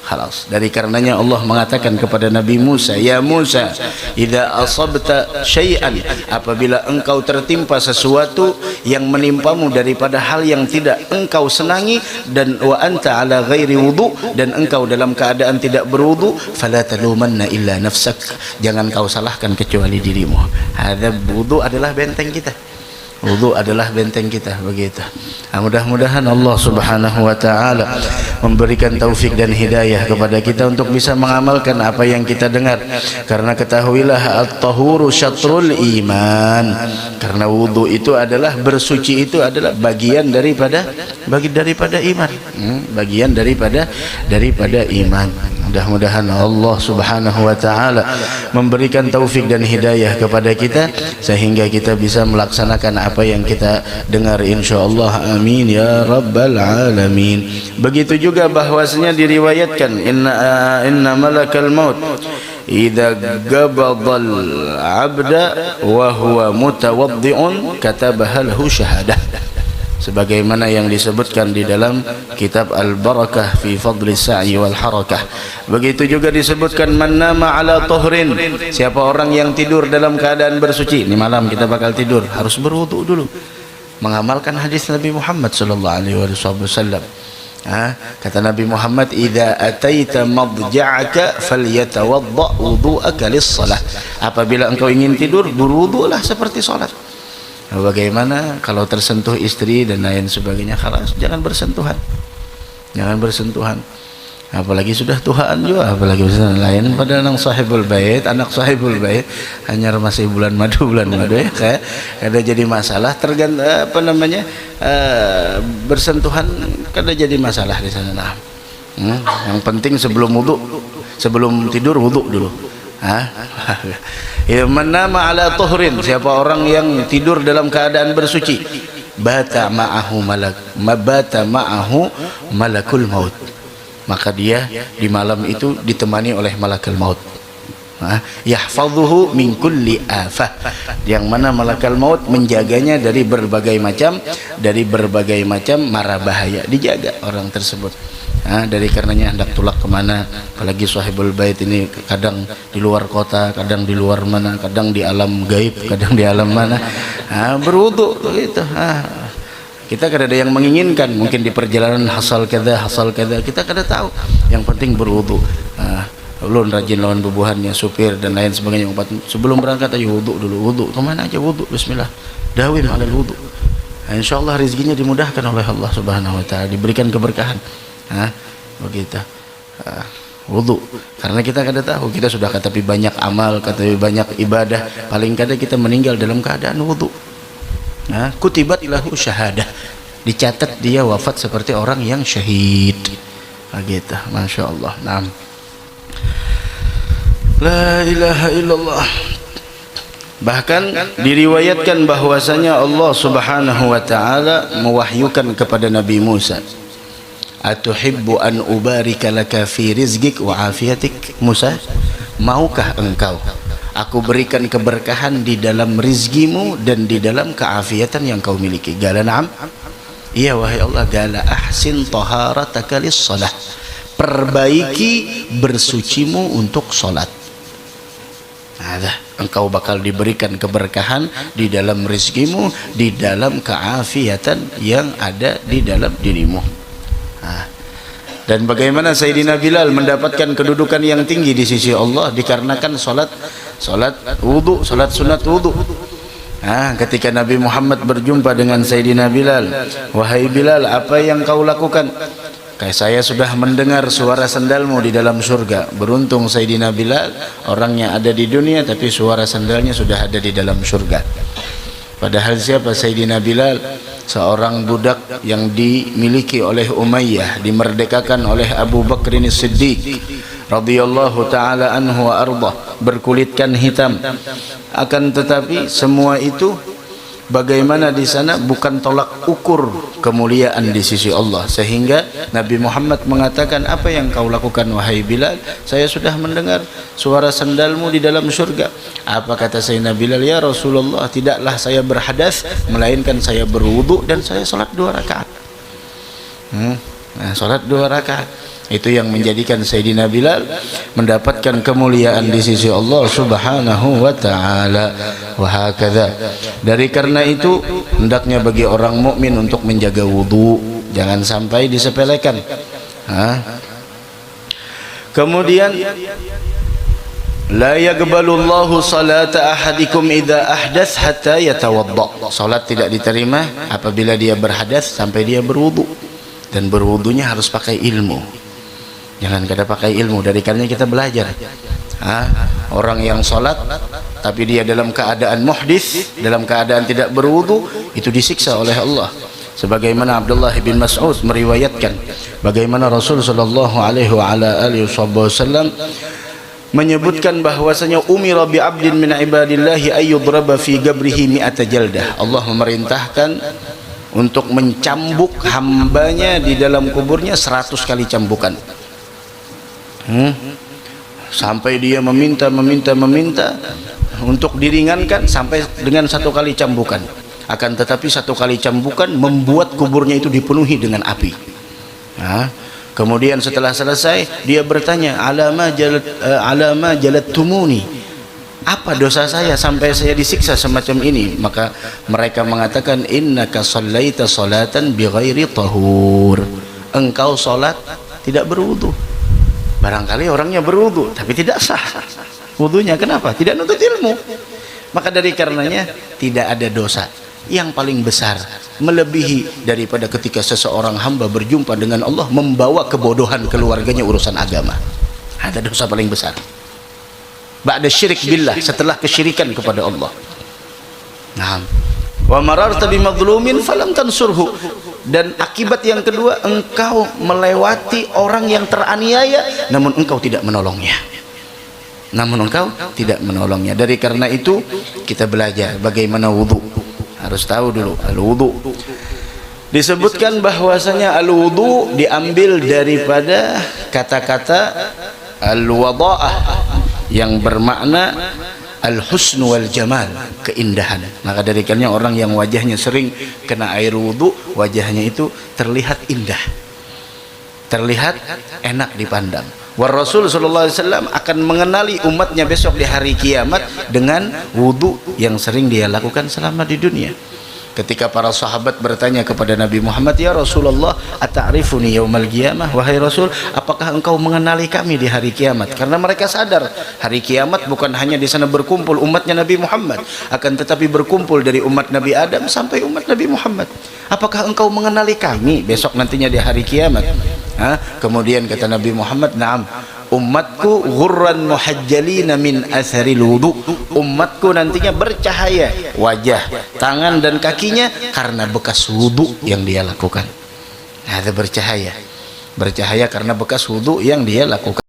Khalas. Dari karenanya Allah mengatakan kepada Nabi Musa, ya Musa, idza asabta syai'an, apabila engkau tertimpa sesuatu yang menimpamu daripada hal yang tidak engkau senangi, dan wa anta ala ghairi wudu, dan engkau dalam keadaan tidak berwudu, fala talumanna illa nafsak, jangan kau salahkan kecuali dirimu. Hadza wudu adalah benteng kita. Wudu adalah benteng kita, begitu. Mudah-mudahan Allah Subhanahu wa taala memberikan taufik dan hidayah kepada kita untuk bisa mengamalkan apa yang kita dengar. Karena ketahuilah at-tahuru syatrul iman. Karena wudu itu adalah bersuci, itu adalah bagian daripada iman. Bagian daripada iman. Mudah-mudahan Allah Subhanahu wa taala memberikan taufik dan hidayah kepada kita sehingga kita bisa melaksanakan apa yang kita dengar insyaallah. Amin ya rabbal alamin. Begitu juga bahwasanya diriwayatkan inna malakal maut idza qabadal abda wa huwa mutawaddi'un katabaha lahu syahadah, sebagaimana yang disebutkan di dalam kitab Al-Barakah fi fadli sa'i wal harakah. Begitu juga disebutkan man nama ala tuhrin, siapa orang yang tidur dalam keadaan bersuci. Ini malam kita bakal tidur, harus berwudu dulu, mengamalkan hadis Nabi Muhammad sallallahu alaihi wasallam. Kata Nabi Muhammad, idza ataita madja'aka falyatawadda wudu'aka lis-shalah, apabila engkau ingin tidur berwudulah seperti salat. Bagaimana kalau tersentuh istri dan lain sebagainya? Khalas, jangan bersentuhan, apalagi sudah tuhaan juga, apalagi lain pada anak sahibul bait hanya masih bulan madu ya, kayak ada jadi masalah bersentuhan kada jadi masalah di sana. Yang penting sebelum tidur wudu dulu. Man nama ala tuhrin, siapa orang yang tidur dalam keadaan bersuci, bata ma'ahu malakul maut, maka dia di malam itu ditemani oleh malakul maut. Yahfadhuhu min kulli afah, yang mana malakul maut menjaganya dari berbagai macam mara bahaya, dijaga orang tersebut. Dari karenanya hendak tulak kemana, apalagi sahibul bait ini kadang di luar kota, kadang di luar mana, kadang di alam gaib, kadang di alam mana, berwudu gitu. Kita kada ada yang menginginkan, mungkin di perjalanan hasal kada, kita kada tahu, yang penting berwudu. Ulun rajin lawan bubuhannya, supir dan lain sebagainya, sebelum berangkat ayo wudu dulu. Wudu kemana aja, wudu, bismillah, dawim alal wudu. Insyaallah rezekinya dimudahkan oleh Allah Subhanahu wa taala, diberikan keberkahan. Begitu. Wudu, karena kita kada tahu, kita sudah katapi banyak amal, katapi banyak ibadah, paling kada kita meninggal dalam keadaan wudu. Kutibat ilahu syahadah, dicatat dia wafat seperti orang yang syahid. Begitu, masya Allah. La ilaha illallah. Bahkan diriwayatkan bahwasanya Allah Subhanahu wa taala mewahyukan kepada Nabi Musa, atuhibbu an ubarika laka fi rizqik wa afiatik. Musa, maukah engkau aku berikan keberkahan di dalam rizkimu dan di dalam keafiatan yang kau miliki? Gala na'am. Iya wahai Allah. Gala ahsin taharataka lis-shalah, perbaiki bersucimu untuk salat. Engkau bakal diberikan keberkahan di dalam rizkimu, di dalam keafiatan yang ada di dalam dirimu. Dan bagaimana Sayyidina Bilal mendapatkan kedudukan yang tinggi di sisi Allah dikarenakan salat wudu, salat sunat wudu. Ketika Nabi Muhammad berjumpa dengan Sayyidina Bilal, wahai Bilal, apa yang kau lakukan? Kayak saya sudah mendengar suara sandalmu di dalam surga. Beruntung Sayyidina Bilal, orangnya ada di dunia tapi suara sandalnya sudah ada di dalam surga. Padahal siapa Sayyidina Bilal? Seorang budak yang dimiliki oleh Umayyah, dimerdekakan oleh Abu Bakr As-Siddiq radhiyallahu taala anhu wa ardah, berkulitkan hitam. Akan tetapi semua itu bagaimana di sana bukan tolak ukur kemuliaan di sisi Allah, sehingga Nabi Muhammad mengatakan, apa yang kau lakukan wahai Bilal? Saya sudah mendengar suara sandalmu di dalam surga. Apa kata Sayyidina Bilal? Ya Rasulullah, tidaklah saya berhadas melainkan saya berwudu dan saya salat 2 rakaat. Salat 2 rakaat. Itu yang menjadikan Sayyidina Bilal mendapatkan kemuliaan di sisi Allah Subhanahu wa taala. Wa hakadha. Dari karena itu hendaknya bagi orang mukmin untuk menjaga wudu, jangan sampai disepelekan. Kemudian la yaqbalullahu salata ahadikum idza ahdath hatta yatawadda. Salat tidak diterima apabila dia berhadas sampai dia berwudu, dan berwudunya harus pakai ilmu. Jangan kada pakai ilmu. Dari karenanya kita belajar. Orang yang sholat tapi dia dalam keadaan muhdits, dalam keadaan tidak berwudu, itu disiksa oleh Allah. Sebagaimana Abdullah bin Mas'ud meriwayatkan bagaimana Rasul sallallahu alaihi wasallam menyebutkan bahwasanya umira bi 'abdin min ibadillahi ayyudraba fi qabrihi mi'ata jaldah. Allah memerintahkan untuk mencambuk hambanya di dalam kuburnya 100 kali cambukan. Sampai dia meminta untuk diringankan sampai dengan 1 kali cambukan. Akan tetapi 1 kali cambukan membuat kuburnya itu dipenuhi dengan api. Kemudian setelah selesai dia bertanya, alama jalattumuni, apa dosa saya sampai saya disiksa semacam ini? Maka mereka mengatakan, innaka shallaita salatan bighairi tahur. Engkau salat tidak berwudu. Barangkali orangnya berwudu tapi tidak sah wudunya. Kenapa? Tidak nuntut ilmu. Maka dari karenanya tidak ada dosa yang paling besar melebihi daripada ketika seseorang hamba berjumpa dengan Allah membawa kebodohan keluarganya urusan agama. Ada dosa paling besar ba'da syirik billah, setelah kesyirikan kepada Allah. Wa mararta bimadlumin falam tansurhu. Dan akibat yang kedua, engkau melewati orang yang teraniaya namun engkau tidak menolongnya. Dari karena itu kita belajar bagaimana wudu. Harus tahu dulu al-wudu. Disebutkan bahwasanya al-wudu diambil daripada kata-kata al-wada'ah yang bermakna al-husn wal jamal, keindahan. Maka dari karenanya orang yang wajahnya sering kena air wudu, wajahnya itu terlihat indah, terlihat enak dipandang. Wa Rasul sallallahu alaihi wasallam akan mengenali umatnya besok di hari kiamat dengan wudu yang sering dia lakukan selama di dunia. Ketika para sahabat bertanya kepada Nabi Muhammad, ya Rasulullah, ata'rifuni yaumal qiyamah? Wahai Rasul, apakah engkau mengenali kami di hari kiamat? Karena mereka sadar hari kiamat bukan hanya di sana berkumpul umatnya Nabi Muhammad, akan tetapi berkumpul dari umat Nabi Adam sampai umat Nabi Muhammad. Apakah engkau mengenali kami besok nantinya di hari kiamat? Kemudian kata Nabi Muhammad, na'am, umatku ghurran muhajjalina min atharil wudu. Umatku nantinya bercahaya wajah, tangan dan kakinya karena bekas wudu yang dia lakukan. Ada bercahaya karena bekas wudu yang dia lakukan.